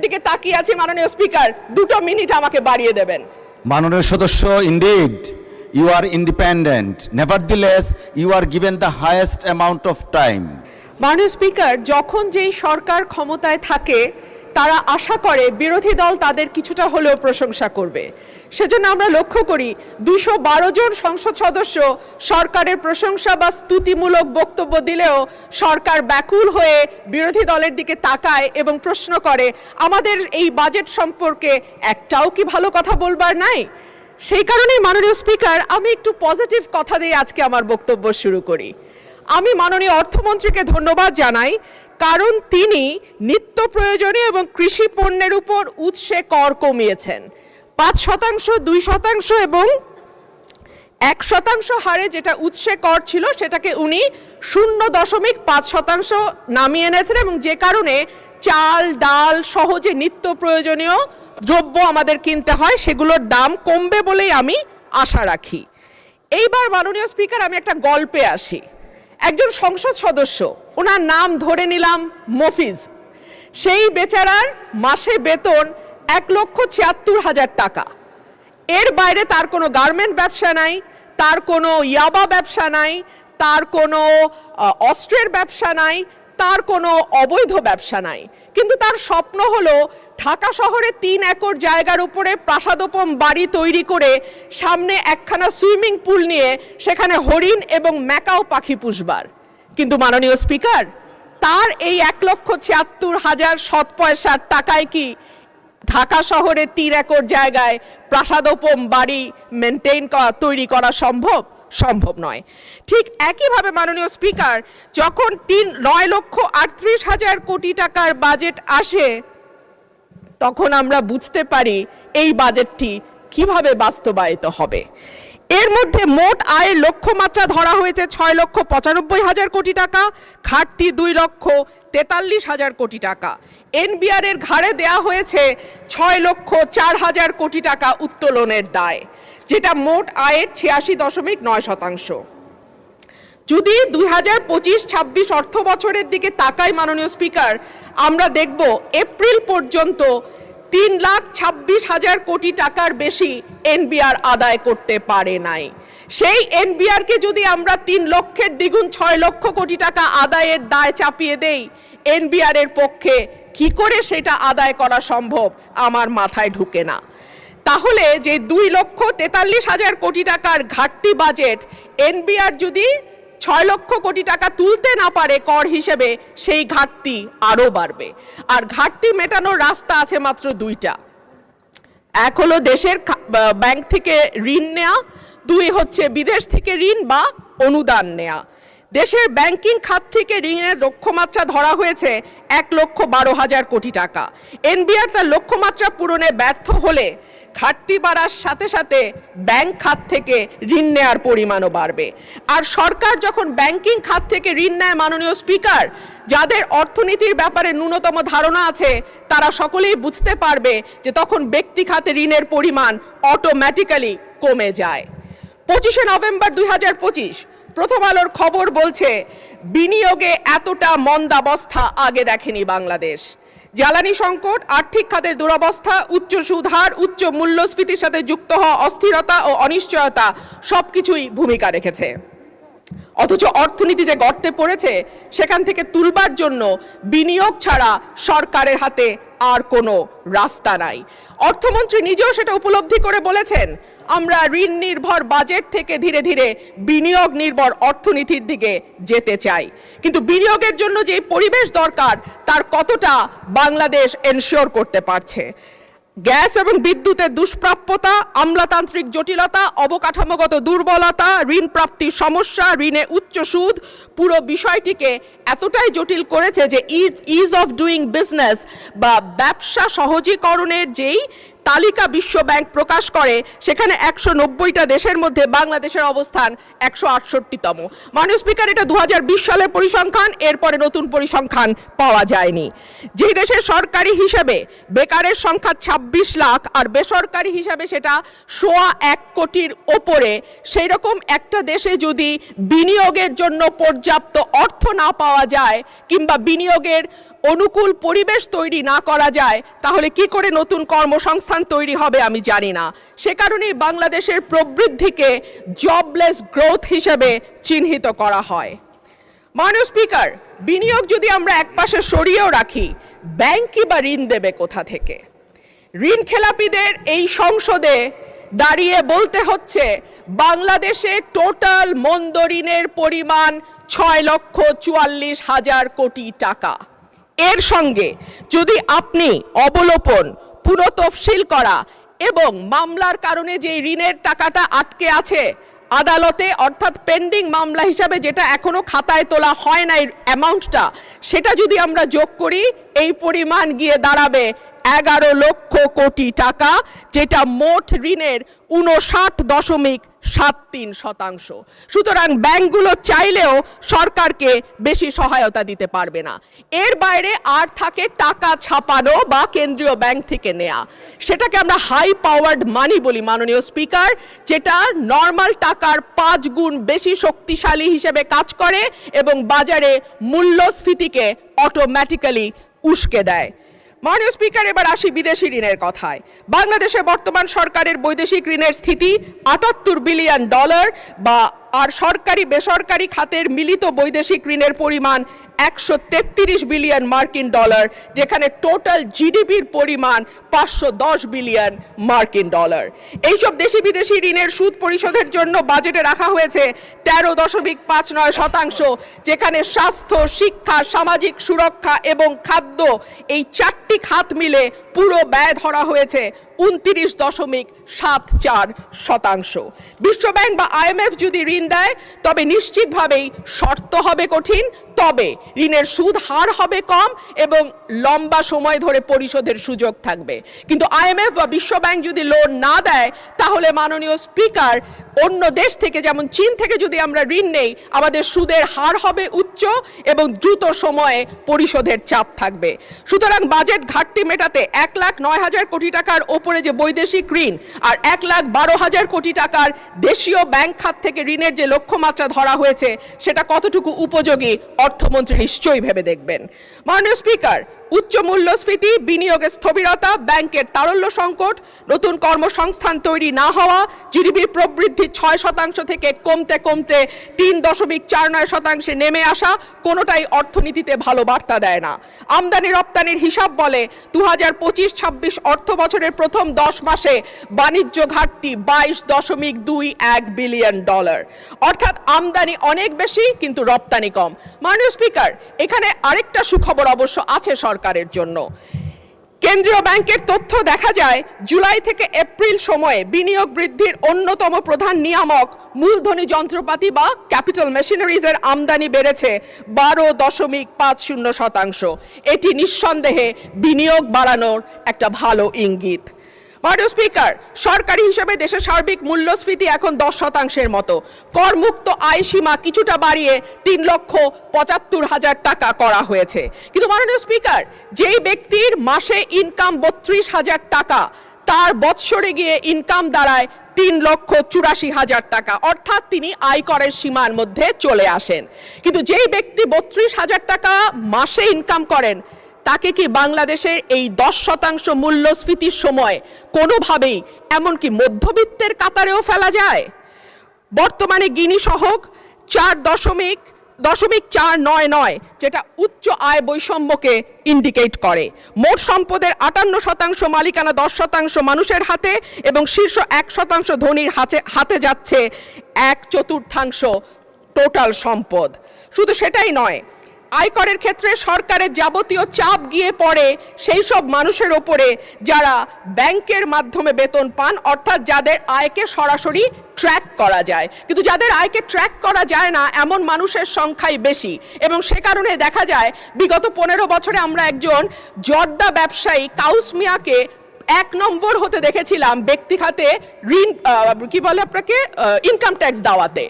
দিকে তাকিয়ে আছি মাননীয় স্পিকার, 2 মিনিট আমাকে বাড়িয়ে দেবেন। মাননীয় সদস্য, indeed you are independent, nevertheless you are given the highest amount of time. মাননীয় স্পিকার, যখন যেই সরকার ক্ষমতায় থাকে তারা আশা করে বিরোধী দল তাদের কিছুটা হলেও প্রশংসা করবে। সেজন্য আমরা লক্ষ্য করি 212 জন সংসদ সদস্য সরকারের প্রশংসা বা স্তুতিমূলক বক্তব্য দিলেও সরকার ব্যাকুল হয়ে বিরোধী দলের দিকে তাকায় এবং প্রশ্ন করে, আমাদের এই বাজেট সম্পর্কে একটাও কি ভালো কথা বলবার নাই? সেই কারণেই মাননীয় স্পিকার, আমি একটু পজিটিভ কথা দিয়ে আজকে আমার বক্তব্য শুরু করি। আমি মাননীয় অর্থমন্ত্রীকে ধন্যবাদ জানাই, কারণ তিনি নিত্য প্রয়োজনীয় এবং কৃষি পণ্যের উপর উৎসে কর কমিয়েছেন। 5%, 2% এবং 1% হারে যেটা উৎসে কর ছিল সেটাকে উনি 0.5% নামিয়ে এনেছেন, এবং যে কারণে চাল ডাল সহ যে নিত্য প্রয়োজনীয় দ্রব্য আমাদের কিনতে হয় সেগুলোর দাম কমবে বলেই আমি আশা রাখি। এইবার মাননীয় স্পিকার, আমি একটা গল্পে আসি। একজন সংসদ সদস্য, ওনার নাম ধরে নিলাম মফিজ, সেই বেচারার মাসে বেতন 1,76,000 টাকা। এর বাইরে তার কোনো গার্মেন্ট ব্যবসা নাই, তার কোনো ইয়াবা ব্যবসা নাই, তার কোনো অস্ত্রের ব্যবসা নাই, তার কোনো অবৈধ ব্যবসা নাই, কিন্তু তার স্বপ্ন হলো ঢাকা শহরে 3 একর জায়গার উপরে প্রাসাদোপম বাড়ি তৈরি করে সামনে একখানা সুইমিং পুল নিয়ে সেখানে হরিণ এবং ম্যাকাও পাখি পুষবার। কিন্তু মাননীয় স্পিকার, তার এই 1,76,000 সৎ পয়সার টাকায় কি ঢাকা শহরে 3 একর জায়গায় প্রাসাদোপম বাড়ি তৈরি করা সম্ভব? সম্ভব নয়। ঠিক একইভাবে মাননীয় স্পিকার, যখন 9,38,000 কোটি টাকার বাজেট আসে তখন আমরা বুঝতে পারি এই বাজেটটি কিভাবে বাস্তবায়িত হবে। এর মধ্যে মোট আয়ের লক্ষ্যমাত্রা ধরা হয়েছে 6,95,000 কোটি টাকা, ঘাটতি 2,43,000 কোটি টাকা। এনবিআর এর ঘাড়ে দেয়া হয়েছে 6,04,000 কোটি টাকা উত্তোলনের দায়, যেটা মোট আয়ের 86.9%। যদি 2025-26 অর্থ বছরের দিকে তাকাই মাননীয় স্পিকার, আমরা দেখব এপ্রিল পর্যন্ত 3,26,000 কোটি টাকার বেশি এনবিআর আদায় করতে পারে নাই। সেই এনবিআরকে যদি আমরা 3 লক্ষের দ্বিগুণ 6 লক্ষ কোটি টাকা আদায়ের দায় চাপিয়ে দেই, এনবিআর এর পক্ষে কি করে সেটা আদায় করা সম্ভব আমার মাথায় ঢুকে না। তাহলে যে 2,43,000 কোটি টাকার ঘাটতি বাজেট, এনবিআর যদি 6 লক্ষ কোটি টাকা তুলতে না পারে কর হিসেবে, সেই ঘাটতি আরও বাড়বে। আর ঘাটতি মেটানোর রাস্তা আছে মাত্র 2টা। এক হলো দেশের ব্যাংক থেকে ঋণ নেওয়া, 2 হচ্ছে বিদেশ থেকে ঋণ বা অনুদান নেওয়া। দেশের ব্যাংকিং খাত থেকে ঋণের লক্ষ্যমাত্রা ধরা হয়েছে 1,12,000 কোটি টাকা। এনবিআর তার লক্ষ্যমাত্রা পূরণে ব্যর্থ হলে ঘাটতি বাড়ার সাথে সাথে ব্যাংক খাত থেকে ঋণ নেওয়ার পরিমাণও বাড়বে। আর সরকার যখন ব্যাংকিং খাত থেকে ঋণ নেয় মাননীয় স্পিকার, যাদের অর্থনীতির ব্যাপারে ন্যূনতম ধারণা আছে তারা সকলেই বুঝতে পারবে যে তখন ব্যক্তি খাতে ঋণের পরিমাণ অটোমেটিক্যালি কমে যায়। 25শে নভেম্বর 2025 প্রথম আলোর খবর বলছে, বিনিয়োগে এতটা মন্দাবস্থা আগে দেখেনি বাংলাদেশ। জ্বালানি সংকট, আর্থিক খাতের দুরবস্থা, উচ্চ সুদ হার, উচ্চ মূল্যস্ফীতির সাথে যুক্ত হওয়া অস্থিরতা ও অনিশ্চয়তা সবকিছুই ভূমিকা রেখেছে। অথচ অর্থনীতি যে গর্তে পড়েছে সেখান থেকে তুলবার জন্য বিনিয়োগ ছাড়া সরকারের হাতে আর কোনো রাস্তা নাই। অর্থমন্ত্রী নিজেও সেটা উপলব্ধি করে বলেছেন, আমরা ঋণ নির্ভর বাজেট থেকে ধীরে ধীরে বিনিয়োগ নির্ভর অর্থনীতির দিকে যেতে চাই। কিন্তু বিনিয়োগের জন্য যে পরিবেশ দরকার তার কতটা বাংলাদেশ এনশিওর করতে পারছে? গ্যাস এবং বিদ্যুতের দুষ্প্রাপ্যতা, আমলাতান্ত্রিক জটিলতা, অবকাঠামোগত দুর্বলতা, ঋণ প্রাপ্তির সমস্যা, ঋণে উচ্চ সুদ পুরো বিষয়টিকে এতটাই জটিল করেছে যে ইজ অফ ডুইং বিজনেস বা ব্যবসা সহজীকরণের যেই তালিকা বিশ্ব ব্যাংক প্রকাশ করে সেখানে 190টা দেশের মধ্যে বাংলাদেশের অবস্থান 168তম। মাননীয় স্পিকার, এটা 2020 সালের পরিসংখ্যান, এরপরে নতুন পরিসংখ্যান পাওয়া যায়নি। যে দেশের সরকারি হিসেবে বেকারের সংখ্যা 26 লাখ আর বেসরকারি হিসাবে সেটা 1.25 কোটির ওপরে, সেই রকম একটা দেশে যদি বিনিয়োগের জন্য পর্যাপ্ত অর্থ না পাওয়া যায় কিংবা বিনিয়োগের অনুকূল পরিবেশ তৈরি না করা যায় তাহলে কি করে নতুন কর্মসংস্থান তৈরি হবে আমি জানি না। সে কারণেই বাংলাদেশের প্রবৃদ্ধিকে জবলেস গ্রোথ হিসেবে চিহ্নিত করা হয়। মাননীয় স্পিকার, বিনিয়োগ যদি আমরা একপাশে সরিয়েও রাখি, ব্যাংকই বা ঋণ দেবে কোথা থেকে? ঋণ খেলাপিদের এই সংসদে দাঁড়িয়ে বলতে হচ্ছে বাংলাদেশে টোটাল মন্দ ঋণের পরিমাণ 6,44,000 কোটি টাকা। এর সঙ্গে যদি আপনি অবলোপন, পুনঃতফসিল করা এবং মামলার কারণে যে ঋণের টাকাটা আটকে আছে আদালতে, অর্থাৎ পেন্ডিং মামলা হিসাবে যেটা এখনো খাতায় তোলা হয় না অ্যামাউন্টটা, সেটা যদি আমরা যোগ করি এই পরিমাণ গিয়ে দাঁড়াবে 11 লক্ষ কোটি টাকা, যেটা মোট ঋণের 59.73%। সুতরাং ব্যাংকগুলো চাইলেও সরকারকে বেশি সহায়তা দিতে পারবে না। এর বাইরে আর থাকে টাকা ছাপানো বা কেন্দ্রীয় ব্যাংক থেকে নেয়া, সেটাকে আমরা হাই পাওয়ার্ড মানি বলি মাননীয় স্পিকার, যেটা নর্মাল টাকার 5 গুণ বেশি শক্তিশালী হিসেবে কাজ করে এবং বাজারে মূল্যস্ফীতিকে অটোমেটিক্যালি উস্কে দেয়। মাননীয় স্পিকার, এবার আসি বিদেশি ঋণের কথায়। বাংলাদেশে বর্তমান সরকারের বৈদেশিক ঋণের স্থিতি $78 বিলিয়ন বা আর সরকারি বেসরকারি খাতের মিলিত বৈদেশিক ঋণের পরিমাণ $133 বিলিয়ন, যেখানে টোটাল জিডিপির পরিমাণ $510 বিলিয়ন। এইসব দেশি বিদেশি ঋণের সুদ পরিশোধের জন্য বাজেটে রাখা হয়েছে 13.59%, যেখানে স্বাস্থ্য, শিক্ষা, সামাজিক সুরক্ষা এবং খাদ্য এই 4টি খাত মিলে পুরো ব্যয় ধরা হয়েছে 29.74%। বিশ্বব্যাংক বা IMF যদি ঋণ দেয় তবে নিশ্চিতভাবেই শর্ত হবে কঠিন, তবে ঋণের সুদ হার হবে কম এবং লম্বা সময় ধরে পরিশোধের সুযোগ থাকবে। কিন্তু IMF বা বিশ্বব্যাংক যদি লোন না দেয় তাহলে মাননীয় স্পিকার, অন্য দেশ থেকে যেমন চীন থেকে যদি আমরা ঋণ নেই, আমাদের সুদের হার হবে উচ্চ এবং দ্রুত সময়ে পরিশোধের চাপ থাকবে। সুতরাং বাজেট ঘাটতি মেটাতে 1,09,000 কোটি টাকার ওপরে যে বৈদেশিক ঋণ আর 1,12,000 কোটি টাকার দেশীয় ব্যাংক খাত থেকে ঋণের যে লক্ষ্যমাত্রা ধরা হয়েছে সেটা কতটুকু উপযোগী অর্থমন্ত্রী নিশ্চয়ই ভেবে দেখবেন। মাননীয় স্পিকার, উচ্চ মূল্যস্ফীতি, বিনিয়োগের স্থবিরতা, ব্যাংকের তারল্য সংকট, নতুন কর্মসংস্থান তৈরি না হওয়া, জিডিপির প্রবৃদ্ধি 6% থেকে কমতে কমতে 3.49% নেমে আসা, কোনোটাই অর্থনীতিতে ভালো বার্তা দেয় না। আমদানি রপ্তানির হিসাব বলে 2025-26 অর্থ বছরের প্রথম 10 মাসে বাণিজ্য ঘাটতি $22.21 বিলিয়ন, অর্থাৎ আমদানি অনেক বেশি কিন্তু রপ্তানি কম। মাননীয় স্পিকার, এখানে আরেকটা সুখবর অবশ্য আছে সরকারের জন্য। কেন্দ্রীয় ব্যাংকের তথ্য দেখা যায় জুলাই থেকে এপ্রিল সময়ে বিনিয়োগ বৃদ্ধির অন্যতম প্রধান নিয়ামক মূলধনী যন্ত্রপাতি বা ক্যাপিটাল মেশিনারিজের আমদানি বেড়েছে 12.50%। এটি নিঃসন্দেহে বিনিয়োগ বাড়ানোর একটা ভালো ইঙ্গিত। মাননীয় স্পিকার, সরকারি হিসাবে দেশের সার্বিক মূল্যস্ফীতি এখন 10%-এর মতো। করমুক্ত আয় সীমা কিছুটা বাড়িয়ে 3,75,000 টাকা করা হয়েছে। কিন্তু মাননীয় স্পিকার, যেই ব্যক্তির মাসে ইনকাম 32,000 টাকা, তার বৎসরে গিয়ে ইনকাম দাঁড়ায় 3,84,000 টাকা, অর্থাৎ তিনি আয়করের সীমার মধ্যে চলে আসেন। কিন্তু যেই ব্যক্তি 32,000 টাকা মাসে ইনকাম করেন, তাকে কি বাংলাদেশের এই 10% মূল্যস্ফীতির সময় কোনোভাবেই এমনকি মধ্যবিত্তের কাতারেও ফেলা যায়? বর্তমানে গিনি সহগ 4.499, যেটা উচ্চ আয় বৈষম্যকে ইন্ডিকেট করে। মোট সম্পদের 58% মালিকানা 10% মানুষের হাতে এবং শীর্ষ 1% ধনীর হাতে যাচ্ছে 1/4 টোটাল সম্পদ। শুধু সেটাই নয়, আয়করের ক্ষেত্রে সরকারের যাবতীয় চাপ গিয়ে পড়ে সেই সব মানুষের ওপরে যারা ব্যাংকের মাধ্যমে বেতন পান, অর্থাৎ যাদের আয়কে সরাসরি ট্র্যাক করা যায়। কিন্তু যাদের আয়কে ট্র্যাক করা যায় না এমন মানুষের সংখ্যাই বেশি এবং সে কারণে দেখা যায় বিগত 15 বছরে আমরা একজন জর্দা ব্যবসায়ী কাউস মিয়াকে 1 নম্বর হতে দেখেছিলাম ব্যক্তি খাতে ঋণ ইনকাম ট্যাক্স দেওয়াতে।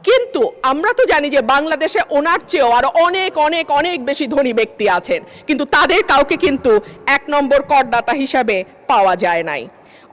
কিন্তু আমরা তো জানি যে বাংলাদেশে ওনার চেয়েও আরো অনেক অনেক অনেক বেশি ধনী ব্যক্তি আছেন, কিন্তু তাদের কাউকে কিন্তু 1 নম্বর করদাতা হিসাবে পাওয়া যায় নাই।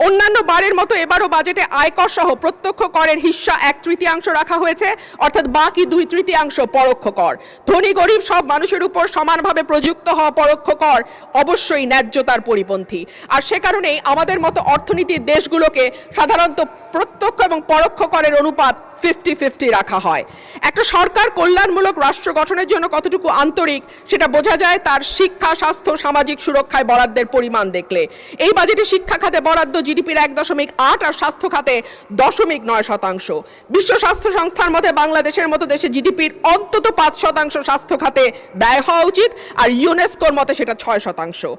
অন্যান্য বারের মতো এবারও বাজেটে আয়কর সহ প্রত্যক্ষ করের হিস্সা 1/3 রাখা হয়েছে, অর্থাৎ বাকি 2/3 পরোক্ষ কর। ধনী গরিব সব মানুষের উপর সমানভাবে প্রযুক্ত হওয়া পরোক্ষ কর অবশ্যই ন্যায্যতার পরিপন্থী। আর সে কারণেই আমাদের মতো অর্থনীতির দেশগুলোকে সাধারণত প্রত্যক্ষ এবং পরোক্ষ করের অনুপাত 50-50 রাখা হয়। একটা সরকার কল্যাণমূলক রাষ্ট্র গঠনের জন্য কতটুকু আন্তরিক সেটা বোঝা যায় তার শিক্ষা, স্বাস্থ্য, সামাজিক সুরক্ষায় বরাদ্দের পরিমাণ দেখলে। এই বাজেটে শিক্ষা খাতে বরাদ্দ জিডিপির 1.8 আর স্বাস্থ্য খাতে 0.9%। বিশ্ব স্বাস্থ্য সংস্থার মতে বাংলাদেশের মতো দেশে জিডিপির অন্তত 5% স্বাস্থ্য খাতে ব্যয় হওয়া উচিত, আর ইউনেস্কোর মতে সেটা 6%।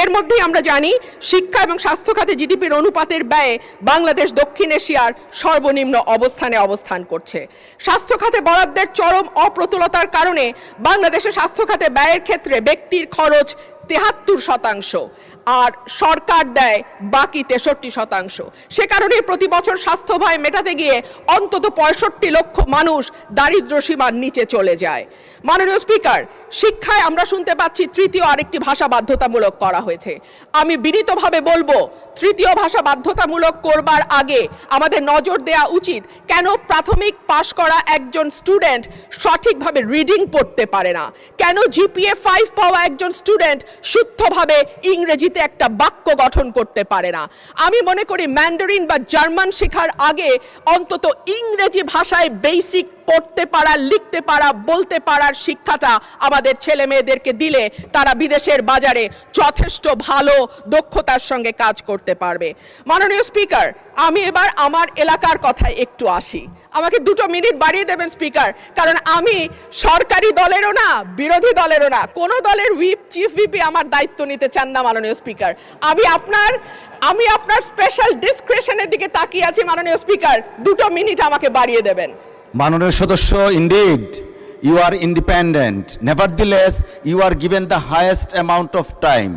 এর মধ্যেই আমরা জানি শিক্ষা এবং স্বাস্থ্য খাতে জিডিপির অনুপাতের ব্যয়ে বাংলাদেশ দক্ষিণ এশিয়ার সর্বনিম্ন অবস্থানে অবস্থান করছে। স্বাস্থ্য খাতে বরাদ্দের চরম অপ্রতুলতার কারণে বাংলাদেশের স্বাস্থ্য খাতে ব্যয়ের ক্ষেত্রে ব্যক্তির খরচ 73% আর সরকার দেয় বাকি 63%। সে কারণে প্রতি বছর স্বাস্থ্য ব্যয় মেটাতে গিয়ে অন্তত 65 লক্ষ মানুষ দারিদ্র্য সীমার নিচে চলে যায়। মাননীয় স্পিকার, শিক্ষায় আমরা শুনতে পাচ্ছি তৃতীয় আরেকটি ভাষা বাধ্যতামূলক করা হয়েছে। আমি বিনীতভাবে বলবো, তৃতীয় ভাষা বাধ্যতামূলক করবার আগে আমাদের নজর দেওয়া উচিত কেন প্রাথমিক পাশ করা একজন স্টুডেন্ট সঠিকভাবে রিডিং পড়তে পারে না, কেন জিপিএ 5 পাওয়া একজন স্টুডেন্ট শুদ্ধভাবে ইংরেজিতে একটা বাক্য গঠন করতে পারে না। আমি মনে করি ম্যান্ডারিন বা জার্মান শেখার আগে অন্তত ইংরেজি ভাষায় বেসিক পড়তে পারা, লিখতে পারা, বলতে পারার শিক্ষাটা আমাদের ছেলে মেয়েদেরকে দিলে তারা বিদেশের বাজারে যথেষ্ট ভালো দক্ষতার সঙ্গে কাজ করতে পারবে। মাননীয় স্পিকার, আমি এবার আমার এলাকার কথায় একটু আসি। আমাকে 2 মিনিট বাড়িয়ে দেবেন স্পিকার, কারণ আমি সরকারি দলেরও না, বিরোধী দলেরও না, কোনো দলের হুইপ, চিফ হুইপই আমার দায়িত্ব নিতে চান না। মাননীয় স্পিকার, আমি আপনার স্পেশাল ডিসক্রিশনের দিকে তাকিয়ে আছি। মাননীয় স্পিকার, 2 মিনিট আমাকে বাড়িয়ে দেবেন। মাননীয় সদস্য, indeed you are independent, nevertheless you are given the highest amount of time,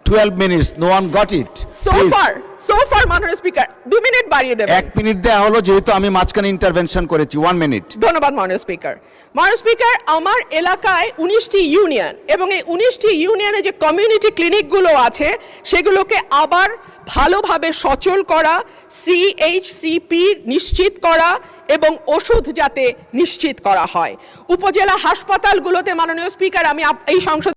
12 minutes, no one got it. So far মাননীয় স্পিকার 2 মিনিট বাড়িয়ে দেবেন। 1 মিনিট দেওয়া হলো, যেহেতু আমি মাঝখানে ইন্টারভেনশন করেছি। 1 মিনিট। ধন্যবাদ মাননীয় স্পিকার। মাননীয় স্পিকার, আমার এলাকায় 19টি ইউনিয়ন এবং এই 19টি ইউনিয়নে যে কমিউনিটি ক্লিনিকগুলো আছে সেগুলোকে আবার ভালোভাবে সচল করা, CHCP নিশ্চিত করা এবং ওষুধ যাতে নিশ্চিত করা হয়। উপজেলা হাসপাতালগুলোতে মাননীয় স্পিকার, আমি এই সংসদ